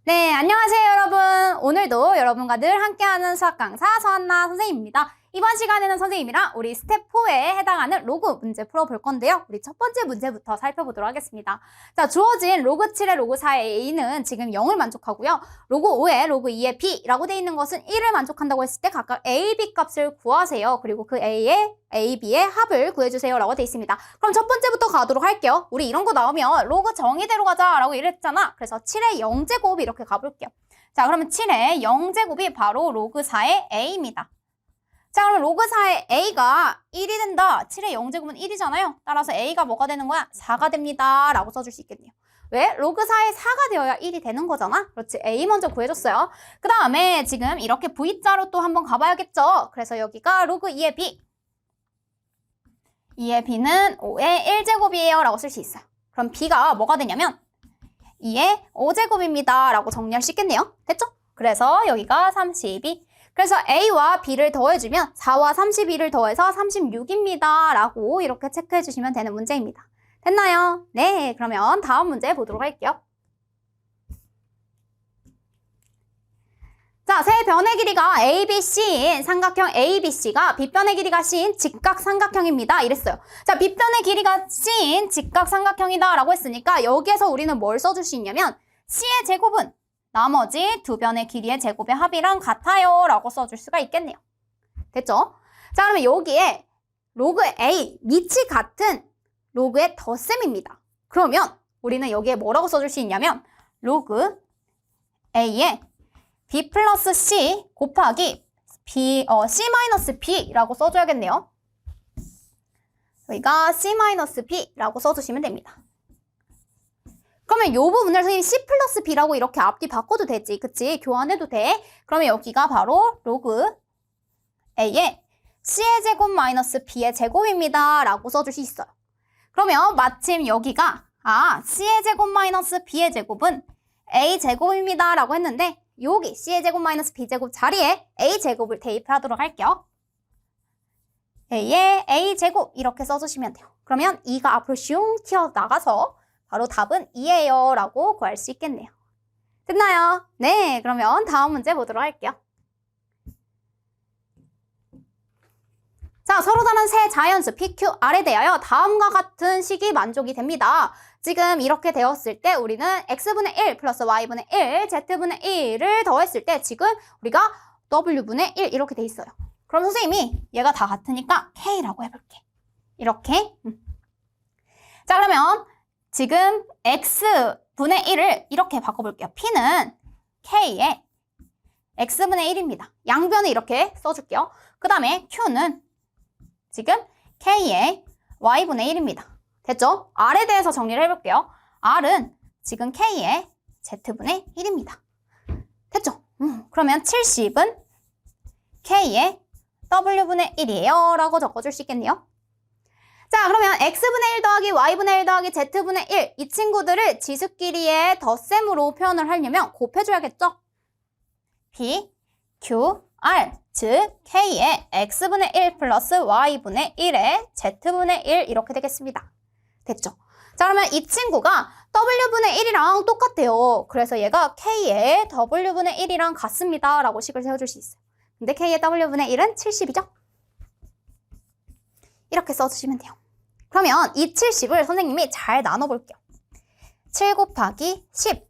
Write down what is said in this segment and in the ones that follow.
네, 안녕하세요, 여러분. 오늘도 여러분과 늘 함께하는 수학 강사 서한나 선생님입니다. 이번 시간에는 선생님이랑 우리 스텝 4에 해당하는 로그 문제 풀어볼 건데요. 우리 첫 번째 문제부터 살펴보도록 하겠습니다. 자, 주어진 로그 7의 로그 4의 a는 지금 0을 만족하고요. 로그 5의 로그 2의 b라고 되어 있는 것은 1을 만족한다고 했을 때 각각 a, b 값을 구하세요. 그리고 그 a의 a, b의 합을 구해주세요 라고 되어 있습니다. 그럼 첫 번째부터 가도록 할게요. 우리 이런 거 나오면 로그 정의대로 가자 라고 이랬잖아. 그래서 7의 0제곱 이렇게 가볼게요. 자, 그러면 7의 0제곱이 바로 로그 4의 a입니다. 자, 그러면 로그 4의 a가 1이 된다. 7의 0제곱은 1이잖아요. 따라서 a가 뭐가 되는 거야? 4가 됩니다. 라고 써줄 수 있겠네요. 왜? 로그 4의 4가 되어야 1이 되는 거잖아. 그렇지. a 먼저 구해줬어요. 그 다음에 지금 이렇게 v자로 또 한번 가봐야겠죠. 그래서 여기가 로그 2의 b. 2의 b는 5의 1제곱이에요. 라고 쓸 수 있어요. 그럼 b가 뭐가 되냐면 2의 5제곱입니다. 라고 정리할 수 있겠네요. 됐죠? 그래서 여기가 32. 그래서 a와 b를 더해주면 4와 32를 더해서 36입니다. 라고 이렇게 체크해 주시면 되는 문제입니다. 됐나요? 네, 그러면 다음 문제 보도록 할게요. 자, 세 변의 길이가 ABC인 삼각형 ABC가 B변의 길이가 C인 직각삼각형입니다. 이랬어요. 자, B변의 길이가 C인 직각삼각형이다 라고 했으니까 여기에서 우리는 뭘 써줄 수 있냐면 C의 제곱은 나머지 두 변의 길이의 제곱의 합이랑 같아요 라고 써줄 수가 있겠네요. 됐죠? 자, 그러면 여기에 로그 A, 밑이 같은 로그의 덧셈입니다. 그러면 우리는 여기에 뭐라고 써줄 수 있냐면 로그 A의 B 플러스 C 곱하기 C 마이너스 B라고 써줘야겠네요. 여기가 C 마이너스 B라고 써주시면 됩니다. 그러면 이 부분을 선생님 C 플러스 B라고 이렇게 앞뒤 바꿔도 되지. 그치? 교환해도 돼. 그러면 여기가 바로 로그 A의 C의 제곱 마이너스 B의 제곱입니다. 라고 써줄 수 있어요. 그러면 마침 여기가 C의 제곱 마이너스 B의 제곱은 A 제곱입니다. 라고 했는데 여기 C의 제곱 마이너스 B제곱 자리에 A제곱을 대입하도록 할게요. A의 A제곱 이렇게 써주시면 돼요. 그러면 2가 앞으로 슝 튀어나가서 바로 답은 2예요 라고 구할 수 있겠네요. 됐나요? 네, 그러면 다음 문제 보도록 할게요. 자, 서로 다른 세 자연수 PQR에 대하여 다음과 같은 식이 만족이 됩니다. 지금 이렇게 되었을 때 우리는 x분의 1 플러스 y분의 1, z분의 1을 더했을 때 지금 우리가 w분의 1 이렇게 돼 있어요. 그럼 선생님이 얘가 다 같으니까 k라고 해볼게. 이렇게. 자, 그러면 지금 x분의 1을 이렇게 바꿔볼게요. p는 k의 x분의 1입니다. 양변을 이렇게 써줄게요. 그 다음에 q는 지금 k의 y분의 1입니다. 됐죠? r에 대해서 정리를 해볼게요. r은 지금 k의 z분의 1입니다. 됐죠? 그러면 70은 k의 w분의 1이에요 라고 적어줄 수 있겠네요. 자, 그러면 x분의 1 더하기 y분의 1 더하기 z분의 1 이 친구들을 지수끼리의 덧셈으로 표현을 하려면 곱해줘야겠죠? p, q, r 즉 k의 x분의 1 플러스 y분의 1의 z분의 1 이렇게 되겠습니다. 됐죠? 자, 그러면 이 친구가 w분의 1이랑 똑같아요. 그래서 얘가 k의 w분의 1이랑 같습니다 라고 식을 세워줄 수 있어요. 근데 k의 w분의 1은 70이죠? 이렇게 써주시면 돼요. 그러면 이 70을 선생님이 잘 나눠볼게요. 7 곱하기 10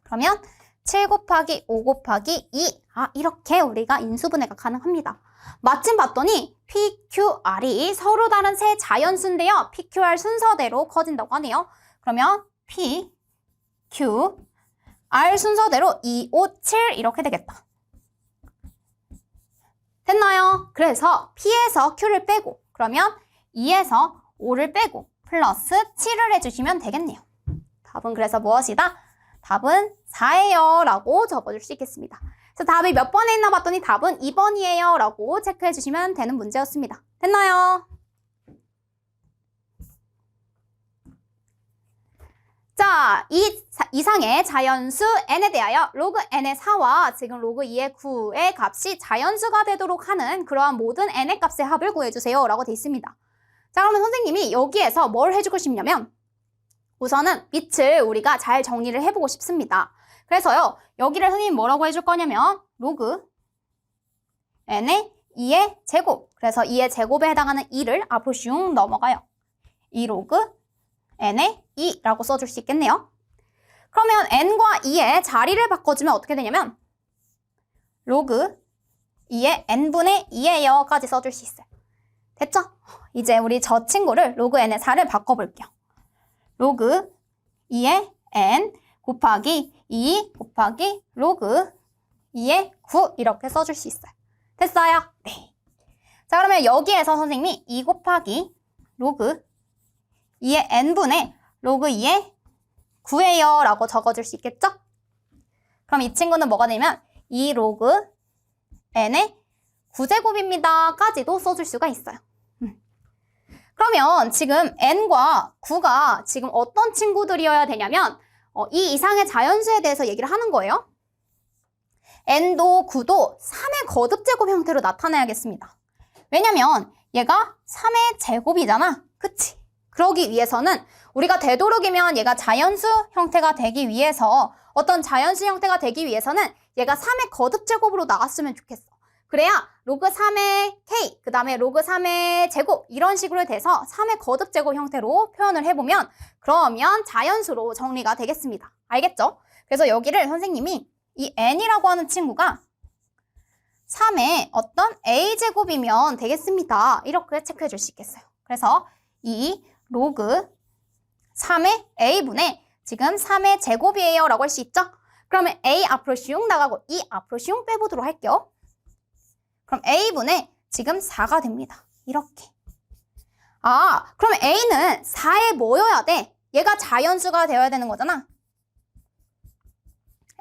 그러면 7 곱하기 5 곱하기 2 이렇게 우리가 인수분해가 가능합니다. 마침 봤더니 PQR이 서로 다른 세 자연수인데요. PQR 순서대로 커진다고 하네요. 그러면 P, Q, R 순서대로 2, 5, 7 이렇게 되겠다. 됐나요? 그래서 P에서 Q를 빼고 그러면 2에서 5를 빼고 플러스 7을 해주시면 되겠네요. 답은 그래서 무엇이다? 답은 4예요 라고 적어줄 수 있겠습니다. 그래서 답이 몇 번에 있나 봤더니 답은 2번이에요 라고 체크해 주시면 되는 문제였습니다. 됐나요? 자, 이 이상의 자연수 n에 대하여 로그 n의 4와 지금 로그 2의 9의 값이 자연수가 되도록 하는 그러한 모든 n의 값의 합을 구해주세요 라고 돼 있습니다. 자, 그러면 선생님이 여기에서 뭘 해주고 싶냐면 우선은 밑을 우리가 잘 정리를 해보고 싶습니다. 그래서요, 여기를 선생님이 뭐라고 해줄 거냐면 로그 n의 2의 제곱. 그래서 2의 제곱에 해당하는 2를 앞으로 슝 넘어가요. 2 로그 n의 2라고 써줄 수 있겠네요. 그러면 n과 2의 자리를 바꿔주면 어떻게 되냐면 로그 2의 n분의 2예요까지 써줄 수 있어요. 됐죠? 이제 우리 저 친구를 로그 n의 4를 바꿔볼게요. 로그 2의 n 곱하기 2 곱하기 로그 2의 9 이렇게 써줄 수 있어요. 됐어요? 네. 자, 그러면 여기에서 선생님이 2 곱하기 로그 2의 n분의 로그 2의 9예요 라고 적어줄 수 있겠죠? 그럼 이 친구는 뭐가 되면 2 로그 n의 9제곱입니다 까지도 써줄 수가 있어요. 그러면 지금 n과 9가 지금 어떤 친구들이어야 되냐면 이 이상의 자연수에 대해서 얘기를 하는 거예요. n도 9도 3의 거듭제곱 형태로 나타내야겠습니다. 왜냐면 얘가 3의 제곱이잖아. 그치? 그러기 위해서는 우리가 되도록이면 얘가 자연수 형태가 되기 위해서 어떤 자연수 형태가 되기 위해서는 얘가 3의 거듭제곱으로 나왔으면 좋겠어. 그래야 로그 3의 k, 그 다음에 로그 3의 제곱 이런 식으로 돼서 3의 거듭제곱 형태로 표현을 해보면 그러면 자연수로 정리가 되겠습니다. 알겠죠? 그래서 여기를 선생님이 이 n이라고 하는 친구가 3의 어떤 a제곱이면 되겠습니다. 이렇게 체크해 줄 수 있겠어요. 그래서 이 로그 3의 a분의 지금 3의 제곱이에요 라고 할 수 있죠? 그러면 a 앞으로 슝 나가고 이 앞으로 슝 빼보도록 할게요. 그럼 a분의 지금 4가 됩니다. 이렇게. 아, 그럼 a는 4에 뭐여야 돼? 얘가 자연수가 되어야 되는 거잖아.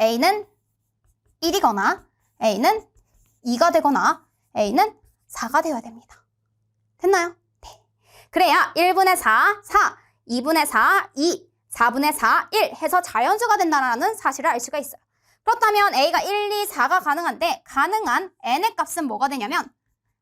a는 1이거나 a는 2가 되거나 a는 4가 되어야 됩니다. 됐나요? 네. 그래야 1분의 4, 4, 2분의 4, 2, 4분의 4, 1 해서 자연수가 된다는 사실을 알 수가 있어요. 그렇다면 a가 1, 2, 4가 가능한데 가능한 n의 값은 뭐가 되냐면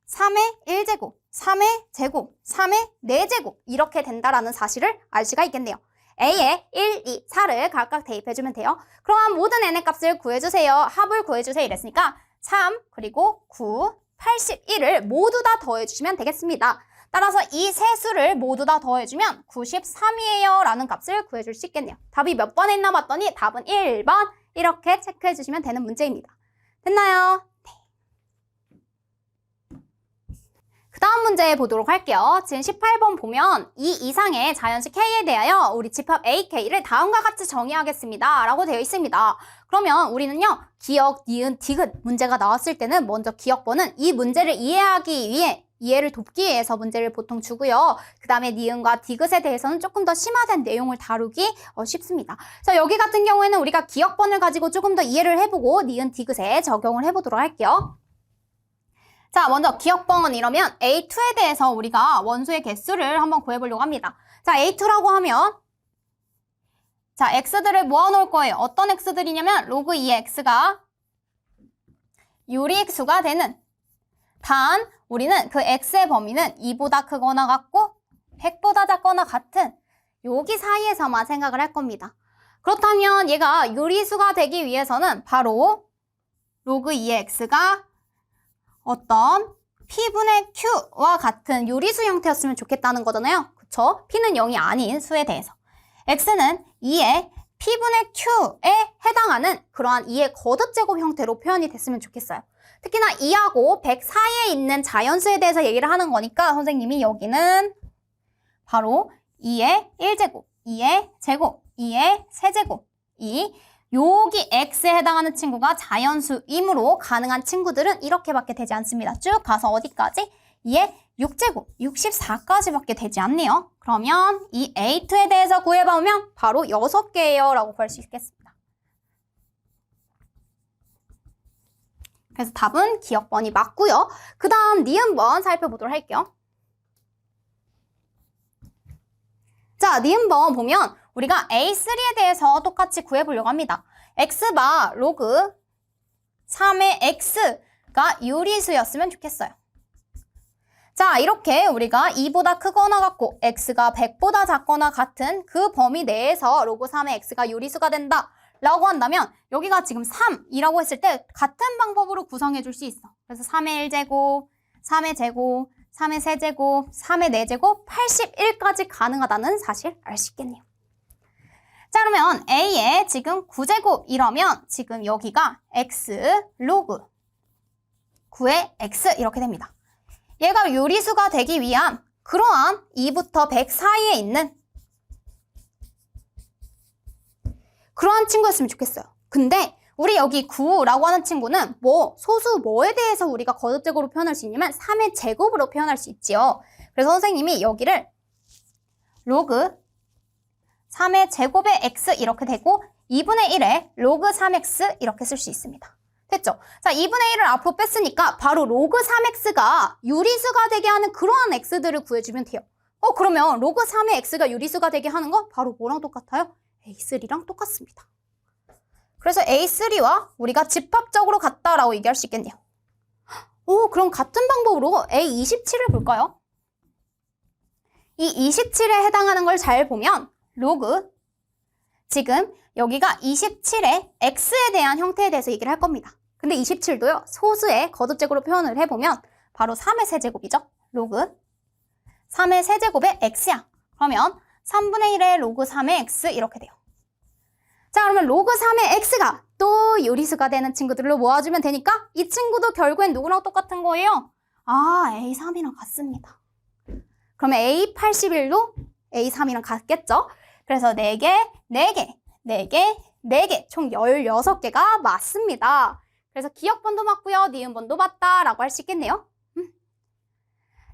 3의 1제곱, 3의 제곱, 3의 4제곱 이렇게 된다라는 사실을 알 수가 있겠네요. a에 1, 2, 4를 각각 대입해주면 돼요. 그럼 모든 n의 값을 구해주세요. 합을 구해주세요 이랬으니까 3 그리고 9, 81을 모두 다 더해주시면 되겠습니다. 따라서 이 세 수를 모두 다 더해주면 93이에요 라는 값을 구해줄 수 있겠네요. 답이 몇 번에 있나 봤더니 답은 1번 이렇게 체크해 주시면 되는 문제입니다. 됐나요? 네. 그 다음 문제 보도록 할게요. 지금 18번 보면 이 이상의 자연수 K에 대하여 우리 집합 AK를 다음과 같이 정의하겠습니다 라고 되어 있습니다. 그러면 우리는요 기억, 니은, 디귿 문제가 나왔을 때는 먼저 기억번은 이 문제를 이해하기 위해 이해를 돕기 위해서 문제를 보통 주고요. 그 다음에 니은과 디귿에 대해서는 조금 더 심화된 내용을 다루기 쉽습니다. 그래서 여기 같은 경우에는 우리가 기억번을 가지고 조금 더 이해를 해보고 니은, 디귿에 적용을 해보도록 할게요. 자, 먼저 기억번 이러면 A2에 대해서 우리가 원소의 개수를 한번 구해보려고 합니다. 자, A2라고 하면 자, x들을 모아놓을 거예요. 어떤 x들이냐면 로그 2의 x가 유리수가 되는 단 우리는 그 x의 범위는 2보다 크거나 같고 100보다 작거나 같은 여기 사이에서만 생각을 할 겁니다. 그렇다면 얘가 유리수가 되기 위해서는 바로 로그 2의 x가 어떤 p분의 q와 같은 유리수 형태였으면 좋겠다는 거잖아요. 그쵸? p는 0이 아닌 수에 대해서. x는 2의 p분의 q에 해당하는 그러한 2의 거듭제곱 형태로 표현이 됐으면 좋겠어요. 특히나 2하고 100 사이에 있는 자연수에 대해서 얘기를 하는 거니까 선생님이 여기는 바로 2의 1제곱, 2의 제곱, 2의 세제곱, 여기 x에 해당하는 친구가 자연수이므로 가능한 친구들은 이렇게밖에 되지 않습니다. 쭉 가서 어디까지? 2의 6제곱, 64까지밖에 되지 않네요. 그러면 이 A2에 대해서 구해보면 바로 6개예요 라고 볼 수 있겠습니다. 그래서 답은 기억번이 맞고요. 그 다음 니은번 살펴보도록 할게요. 자, 니은번 보면 우리가 A3에 대해서 똑같이 구해보려고 합니다. x바 로그 3의 x가 유리수였으면 좋겠어요. 자, 이렇게 우리가 2보다 크거나 같고 x가 100보다 작거나 같은 그 범위 내에서 로그 3의 x가 유리수가 된다 라고 한다면 여기가 지금 3이라고 했을 때 같은 방법으로 구성해 줄 수 있어. 그래서 3의 1제곱, 3의 제곱, 3의 세제곱, 3의 4제곱, 81까지 가능하다는 사실 알 수 있겠네요. 자, 그러면 A의 지금 9제곱 이러면 지금 여기가 X 로그 9의 X 이렇게 됩니다. 얘가 요리수가 되기 위한 그러한 2부터 100 사이에 있는 그러한 친구였으면 좋겠어요. 근데 우리 여기 9라고 하는 친구는 소수 뭐에 대해서 우리가 거듭제곱으로 표현할 수 있냐면 3의 제곱으로 표현할 수 있지요. 그래서 선생님이 여기를 로그 3의 제곱의 x 이렇게 되고 2분의 1에 로그 3x 이렇게 쓸 수 있습니다. 됐죠? 자, 2분의 1을 앞으로 뺐으니까 바로 로그 3x가 유리수가 되게 하는 그러한 x들을 구해주면 돼요. 그러면 로그 3의 x가 유리수가 되게 하는 거 바로 뭐랑 똑같아요? A3랑 똑같습니다. 그래서 A3와 우리가 집합적으로 같다라고 얘기할 수 있겠네요. 그럼 같은 방법으로 A27을 볼까요? 이 27에 해당하는 걸 잘 보면 로그 지금 여기가 27의 x에 대한 형태에 대해서 얘기를 할 겁니다. 근데 27도요. 소수의 거듭제곱으로 표현을 해보면 바로 3의 세제곱이죠. 로그 3의 세제곱의 x야. 그러면 3분의 1의 로그 3의 x 이렇게 돼요. 자, 그러면 로그 3의 x가 또 요리수가 되는 친구들로 모아주면 되니까 이 친구도 결국엔 누구랑 똑같은 거예요? A3이랑 같습니다. 그러면 A81도 A3이랑 같겠죠? 그래서 4개, 4개, 4개, 4개, 총 16개가 맞습니다. 그래서 기억번도 맞고요, 니은번도 맞다라고 할 수 있겠네요.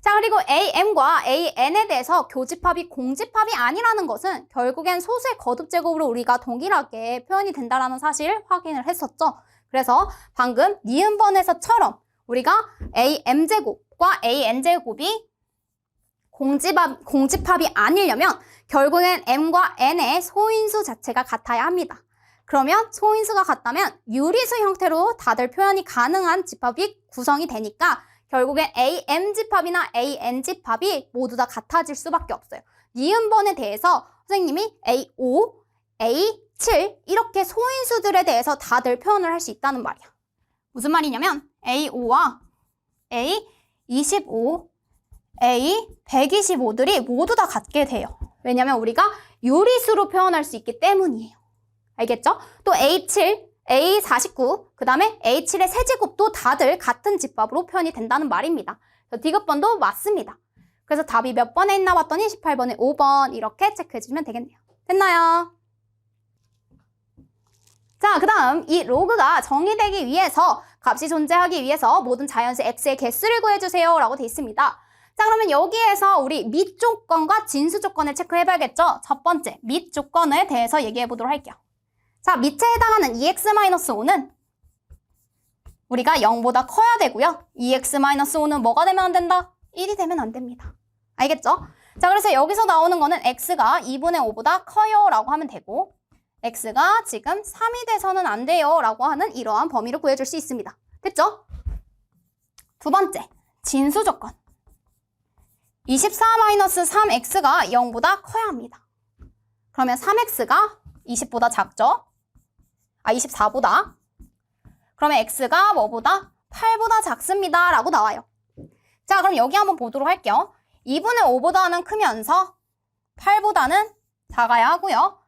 자, 그리고 AM과 AN에 대해서 교집합이 공집합이 아니라는 것은 결국엔 소수의 거듭제곱으로 우리가 동일하게 표현이 된다는 사실 확인을 했었죠. 그래서 방금 니은번에서처럼 우리가 AM제곱과 AN제곱이 공집합이 아니려면 결국엔 M과 N의 소인수 자체가 같아야 합니다. 그러면 소인수가 같다면 유리수 형태로 다들 표현이 가능한 집합이 구성이 되니까 결국엔 AM집합이나 AN집합이 모두 다 같아질 수밖에 없어요. 니은번에 대해서 선생님이 A5, A7 이렇게 소인수들에 대해서 다들 표현을 할 수 있다는 말이야. 무슨 말이냐면 A5와 A25, A125들이 모두 다 같게 돼요. 왜냐면 우리가 유리수로 표현할 수 있기 때문이에요. 알겠죠? 또 A7, A49, 그 다음에 A7의 세제곱도 다들 같은 집합으로 표현이 된다는 말입니다. 디귿번도 맞습니다. 그래서 답이 몇 번에 있나 봤더니 18번에 5번 이렇게 체크해주면 되겠네요. 됐나요? 자, 그 다음 이 로그가 정의되기 위해서 값이 존재하기 위해서 모든 자연수 x의 개수를 구해주세요 라고 돼 있습니다. 자, 그러면 여기에서 우리 밑 조건과 진수 조건을 체크해봐야겠죠? 첫 번째, 밑 조건에 대해서 얘기해보도록 할게요. 자, 밑에 해당하는 2x-5는 우리가 0보다 커야 되고요. 2x-5는 뭐가 되면 안 된다? 1이 되면 안 됩니다. 알겠죠? 자, 그래서 여기서 나오는 거는 x가 2분의 5보다 커요 라고 하면 되고 x가 지금 3이 돼서는 안 돼요 라고 하는 이러한 범위를 구해줄 수 있습니다. 됐죠? 두 번째, 진수 조건. 24-3x가 0보다 커야 합니다. 그러면 3x가 20보다 작죠? 24보다. 그러면 x가 뭐보다? 8보다 작습니다 라고 나와요. 자, 그럼 여기 한번 보도록 할게요. 2분의 5보다는 크면서 8보다는 작아야 하고요.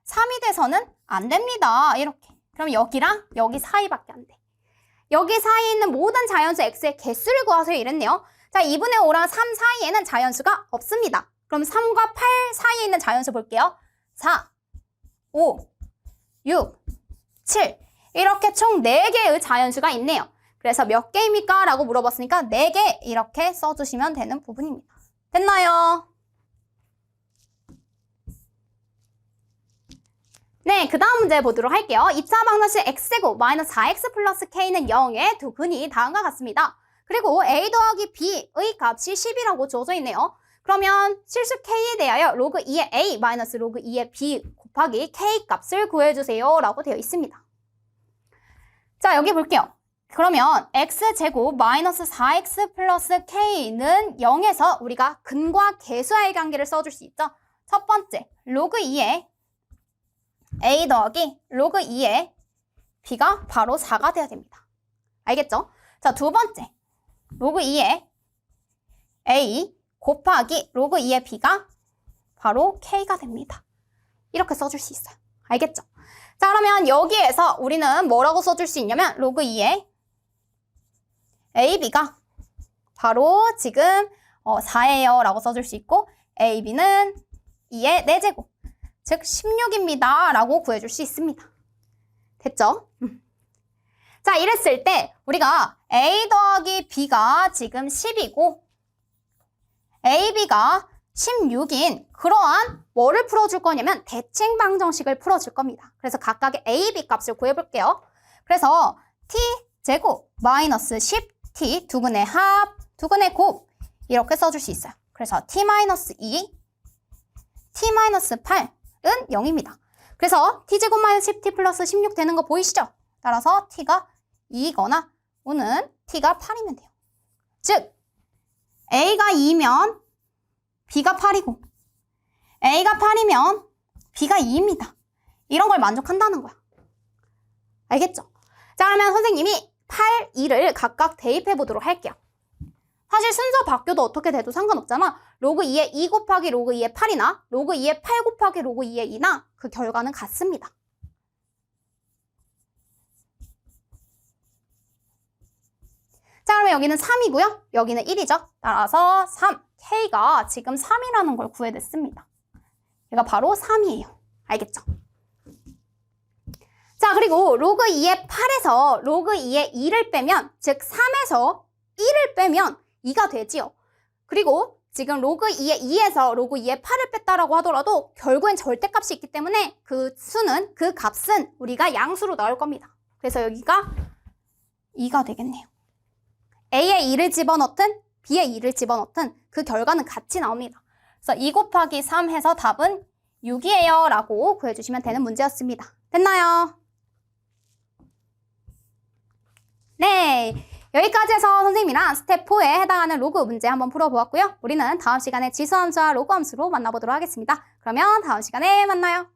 3이 돼서는 안 됩니다. 이렇게. 그럼 여기랑 여기 사이밖에 안 돼. 여기 사이에 있는 모든 자연수 x의 개수를 구하세요 이랬네요. 자, 2분의 5랑 3 사이에는 자연수가 없습니다. 그럼 3과 8 사이에 있는 자연수 볼게요. 4, 5, 6, 7 이렇게 총 4개의 자연수가 있네요. 그래서 몇 개입니까? 라고 물어봤으니까 4개 이렇게 써주시면 되는 부분입니다. 됐나요? 네, 그 다음 문제 보도록 할게요. 2차 방정식 x제곱 마이너스 4x 플러스 k는 0의 두 근이 다음과 같습니다. 그리고 a 더하기 b의 값이 10이라고 주어져 있네요. 그러면 실수 k에 대하여 로그 2의 a 마이너스 로그 2의 b 곱하기 k 값을 구해주세요 라고 되어 있습니다. 자, 여기 볼게요. 그러면 x제곱 마이너스 4x 플러스 k는 0에서 우리가 근과 계수와의 관계를 써줄 수 있죠. 첫 번째, 로그 2의 a 더하기 로그 2의 b가 바로 4가 돼야 됩니다. 알겠죠? 자, 두 번째. 로그 2의 a 곱하기 로그 2의 b가 바로 k가 됩니다. 이렇게 써줄 수 있어요. 알겠죠? 자, 그러면 여기에서 우리는 뭐라고 써줄 수 있냐면 로그 2의 ab가 바로 지금 4예요 라고 써줄 수 있고 ab는 2의 4제곱 즉 16입니다 라고 구해줄 수 있습니다. 됐죠? 자, 이랬을 때 우리가 a 더하기 b가 지금 10이고 ab가 16인 그러한 뭐를 풀어줄 거냐면 대칭 방정식을 풀어줄 겁니다. 그래서 각각의 ab 값을 구해볼게요. 그래서 t제곱 마이너스 10t 두근의 합 두근의 곱 이렇게 써줄 수 있어요. 그래서 t-2 t-8은 0입니다. 그래서 t제곱 마이너스 10t 플러스 16 되는 거 보이시죠? 따라서 t가 2거나 오는 t가 8이면 돼요. 즉 a가 2면 b가 8이고 a가 8이면 b가 2입니다. 이런 걸 만족한다는 거야. 알겠죠? 자, 그러면 선생님이 8, 2를 각각 대입해 보도록 할게요. 사실 순서 바뀌어도 어떻게 돼도 상관없잖아. 로그 2의 2 곱하기 로그 2의 8이나 로그 2의 8 곱하기 로그 2의 2나 그 결과는 같습니다. 자, 그러면 여기는 3이고요. 여기는 1이죠. 따라서 3, K가 지금 3이라는 걸 구해냈습니다. 얘가 바로 3이에요. 알겠죠? 자, 그리고 로그 2의 8에서 로그 2의 2를 빼면, 즉 3에서 1을 빼면 2가 되지요. 그리고 지금 로그 2의 2에서 로그 2의 8을 뺐다라고 하더라도 결국엔 절대값이 있기 때문에 그 수는, 그 값은 우리가 양수로 넣을 겁니다. 그래서 여기가 2가 되겠네요. A에 2를 집어넣든 B에 2를 집어넣든 그 결과는 같이 나옵니다. 그래서 2 곱하기 3 해서 답은 6이에요 라고 구해주시면 되는 문제였습니다. 됐나요? 네, 여기까지 해서 선생님이랑 스텝 4에 해당하는 로그 문제 한번 풀어보았고요. 우리는 다음 시간에 지수함수와 로그 함수로 만나보도록 하겠습니다. 그러면 다음 시간에 만나요.